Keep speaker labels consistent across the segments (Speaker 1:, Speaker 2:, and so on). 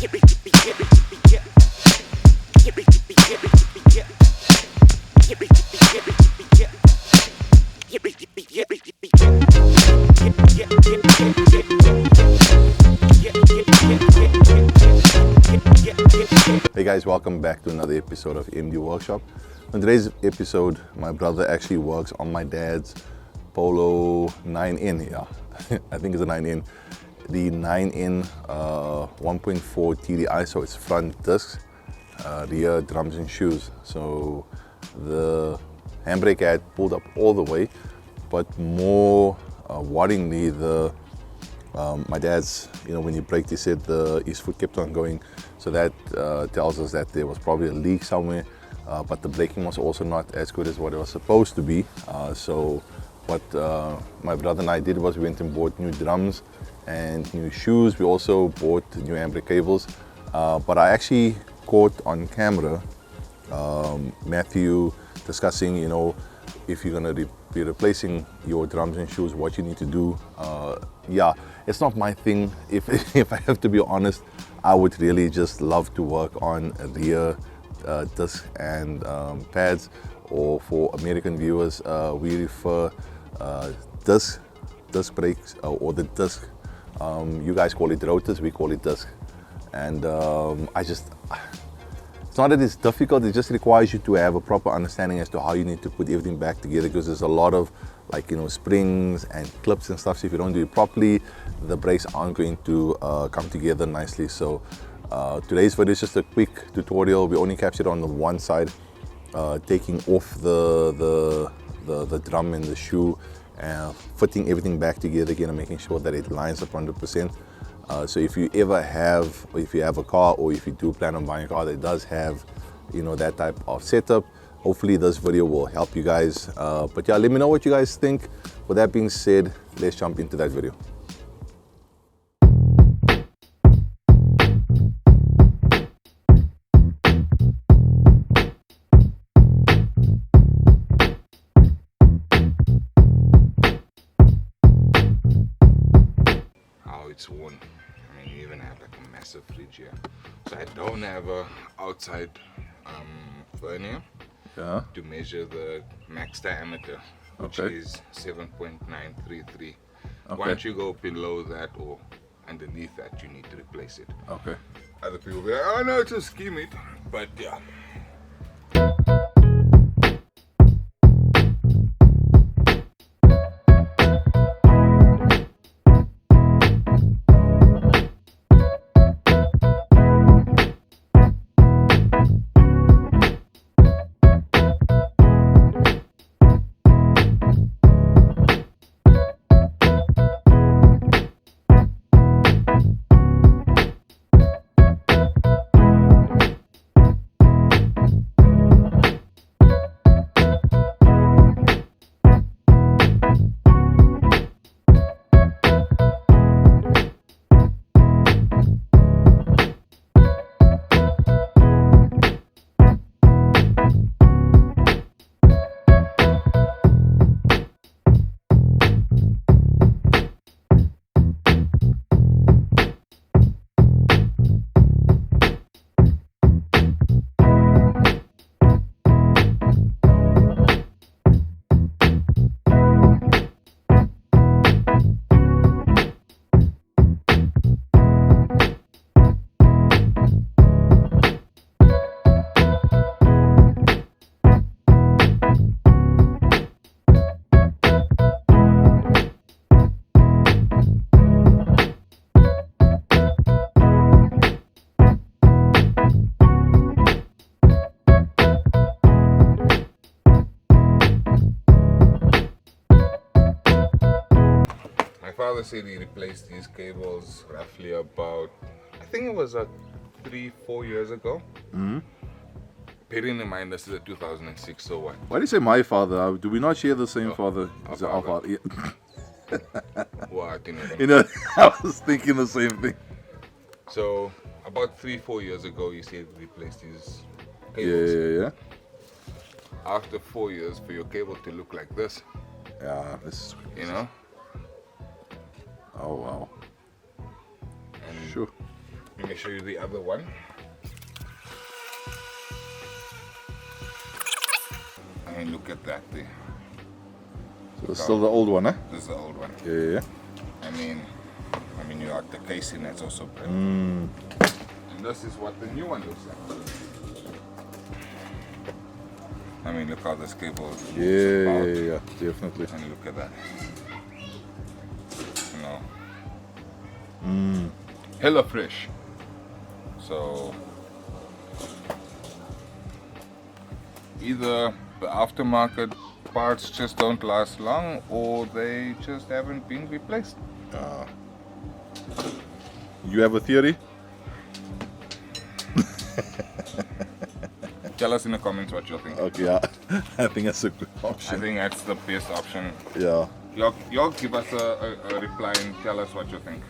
Speaker 1: Hey guys, welcome back to another episode of MD Workshop. On today's episode, my brother actually works on my dad's Polo 9N. Yeah, I think it's a 9N. The 9N 1.4 TDI, so it's front discs, rear drums and shoes. So the handbrake had pulled up all the way, but more worryingly, my dad's, when he braked, he said his foot kept on going. So that tells us that there was probably a leak somewhere, but the braking was also not as good as what it was supposed to be. So what my brother and I did was we went and bought new drums and new shoes. We also bought new handbrake cables, but I actually caught on camera Matthew discussing, if you're going to be replacing your drums and shoes, what you need to do. Yeah, it's not my thing. If I have to be honest, I would really just love to work on rear disc and pads, or for American viewers, we refer disc brakes, or the disc. You guys call it rotors, we call it disc. And it's not that it's difficult, it just requires you to have a proper understanding as to how you need to put everything back together, because there's a lot of springs and clips and stuff. So if you don't do it properly, the brakes aren't going to come together nicely. So today's video is just a quick tutorial. We only captured on the one side, taking off the drum and the shoe, and fitting everything back together again and making sure that it lines up 100%. So if you have a car, or if you do plan on buying a car that does have that type of setup, hopefully this video will help you guys. But yeah, let me know what you guys think. With that being said, let's jump into that video.
Speaker 2: It's worn. I mean, you even have like a massive fridge here. So I don't have a outside vernier to measure the max diameter, which is 7.933. Okay. Once you go below that or underneath that, you need to replace it.
Speaker 1: Okay.
Speaker 2: Other people will be like, oh no, it's a skimmet, but yeah. Father said he replaced these cables roughly about, I think it was 3-4 years ago. Bearing in mind this is a 2006, so what?
Speaker 1: Why do you say my father? Do we not share the same father? Is it our father? Yeah.
Speaker 2: What?
Speaker 1: I was thinking the same thing.
Speaker 2: So about 3-4 years ago, he said he replaced these cables.
Speaker 1: Yeah.
Speaker 2: After 4 years, for your cable to look like this.
Speaker 1: Yeah, this is,
Speaker 2: Oh
Speaker 1: wow.
Speaker 2: And
Speaker 1: sure.
Speaker 2: Let me show you the other one. I mean, look at that there.
Speaker 1: So it's still the old one, huh?
Speaker 2: This is the old one.
Speaker 1: Yeah.
Speaker 2: I mean, you got the casing that's also brand. And this is what the new one looks like. I mean, look how this cable is.
Speaker 1: Yeah, definitely.
Speaker 2: And look at that. You know. Hella fresh. So either the aftermarket parts just don't last long, or they just haven't been replaced.
Speaker 1: You have a theory?
Speaker 2: Tell us in the comments what you think.
Speaker 1: Okay, yeah. I think that's a good
Speaker 2: I
Speaker 1: option.
Speaker 2: think that's the best option.
Speaker 1: Yeah.
Speaker 2: Y'all give us a reply and tell us what you think.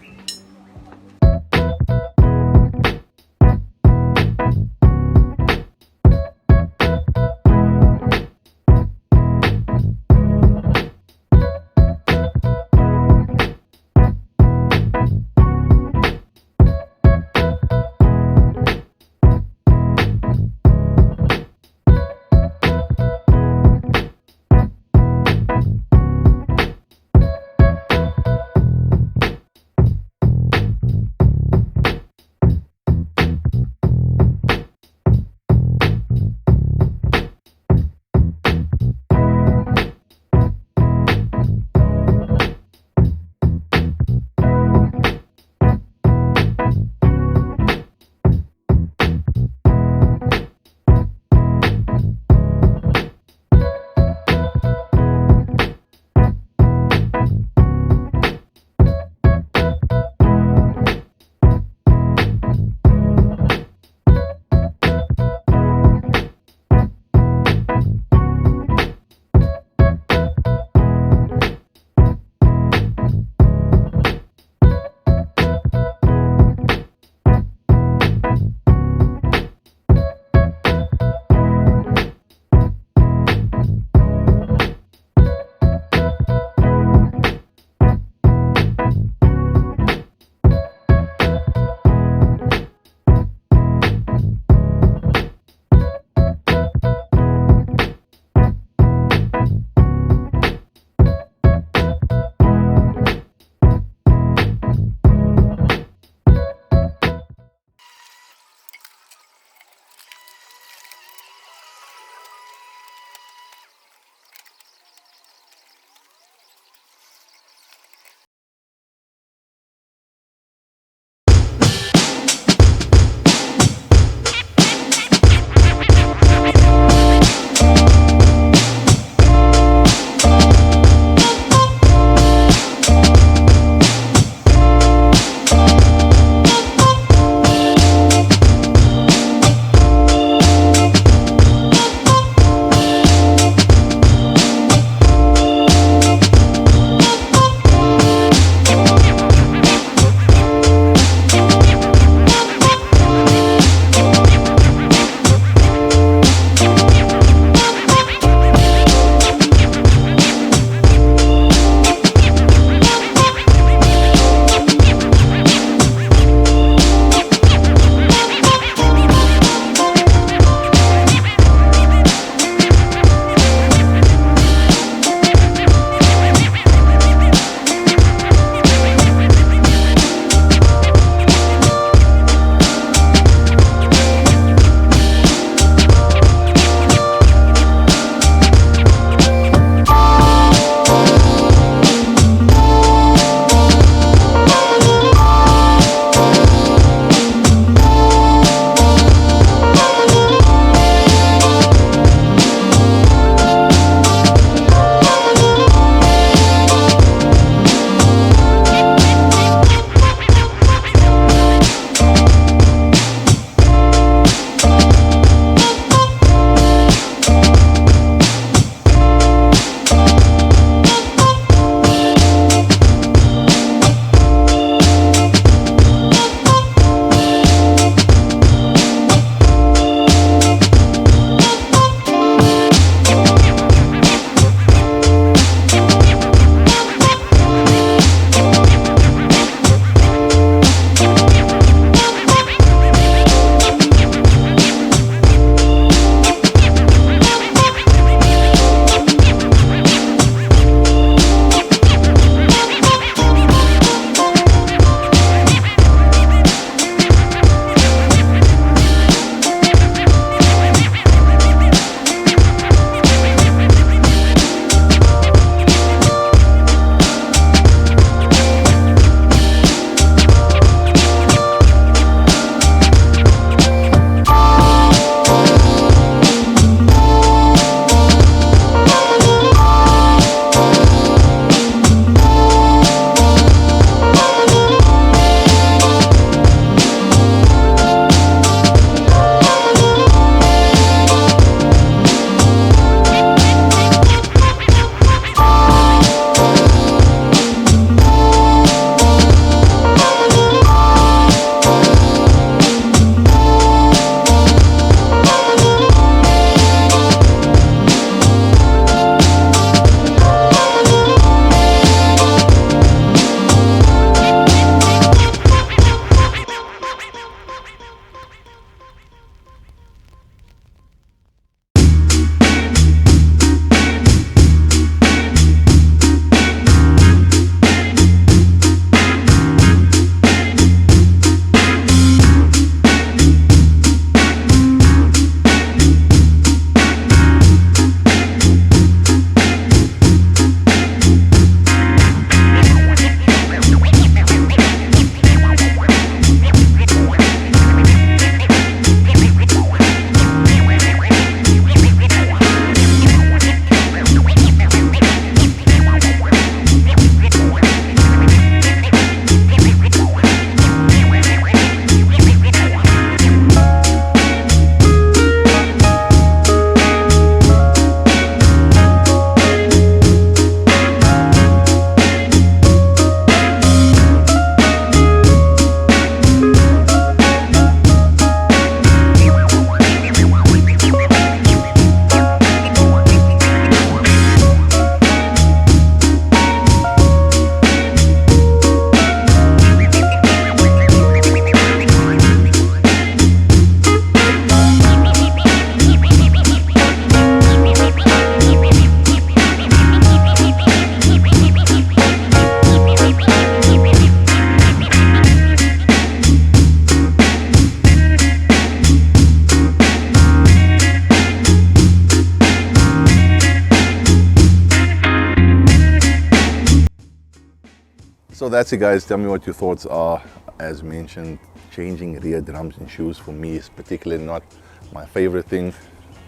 Speaker 1: that's it, guys. Tell me what your thoughts are. As mentioned, changing rear drums and shoes for me is particularly not my favorite thing.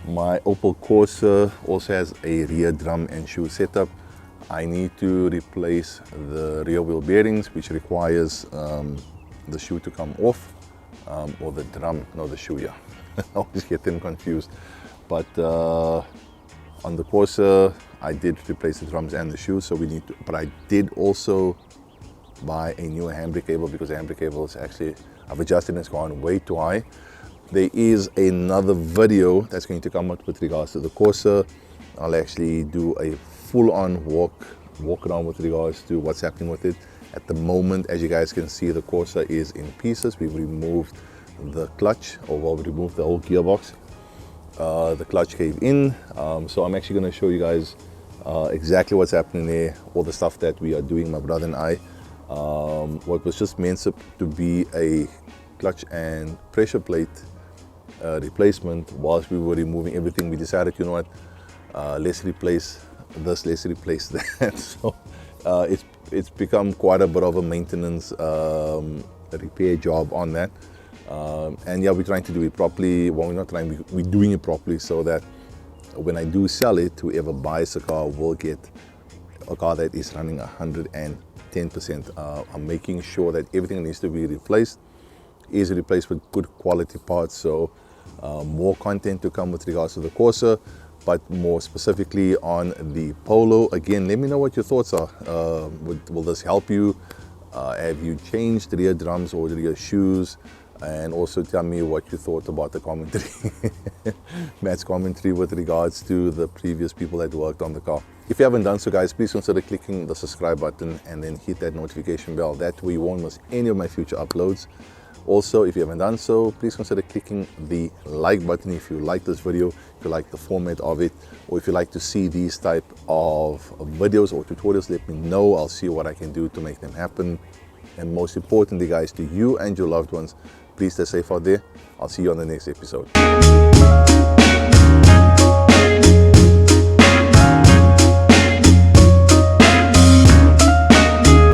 Speaker 1: My Opel Corsa also has a rear drum and shoe setup. I need to replace the rear wheel bearings, which requires the shoe to come off, or the drum, no, the shoe, yeah. I always get them confused. But on the Corsa, I did replace the drums and the shoes, so we need to, but I did also buy a new handbrake cable because the handbrake cable is actually, I've adjusted and it's gone way too high. There is another video that's going to come out with regards to the Corsa. I'll actually do a full-on walk around with regards to what's happening with it. At the moment, as you guys can see, the Corsa is in pieces. We've removed the clutch, or well, we removed the whole gearbox. The clutch came in, so I'm actually going to show you guys exactly what's happening there, all the stuff that we are doing, my brother and I. What was just meant to be a clutch and pressure plate replacement, whilst we were removing everything, we decided, you know what, let's replace this, let's replace that. So it's become quite a bit of a maintenance repair job on that. And yeah, we're trying to do it properly. Well, we're not trying, we're doing it properly so that when I do sell it, whoever buys a car will get a car that is running 110%. I'm making sure that everything that needs to be replaced is replaced with good quality parts. So more content to come with regards to the Corsa, but more specifically on the Polo. Again, let me know what your thoughts are. Will this help you? Have you changed the rear drums or the rear shoes? And also tell me what you thought about the commentary, Matt's commentary with regards to the previous people that worked on the car. If you haven't done so, guys, please consider clicking the subscribe button and then hit that notification bell. That way you won't miss any of my future uploads. Also, if you haven't done so, please consider clicking the like button if you like this video, if you like the format of it, or if you like to see these type of videos or tutorials, let me know. I'll see what I can do to make them happen. And most importantly, guys, to you and your loved ones, please stay safe out there. I'll see you on the next episode.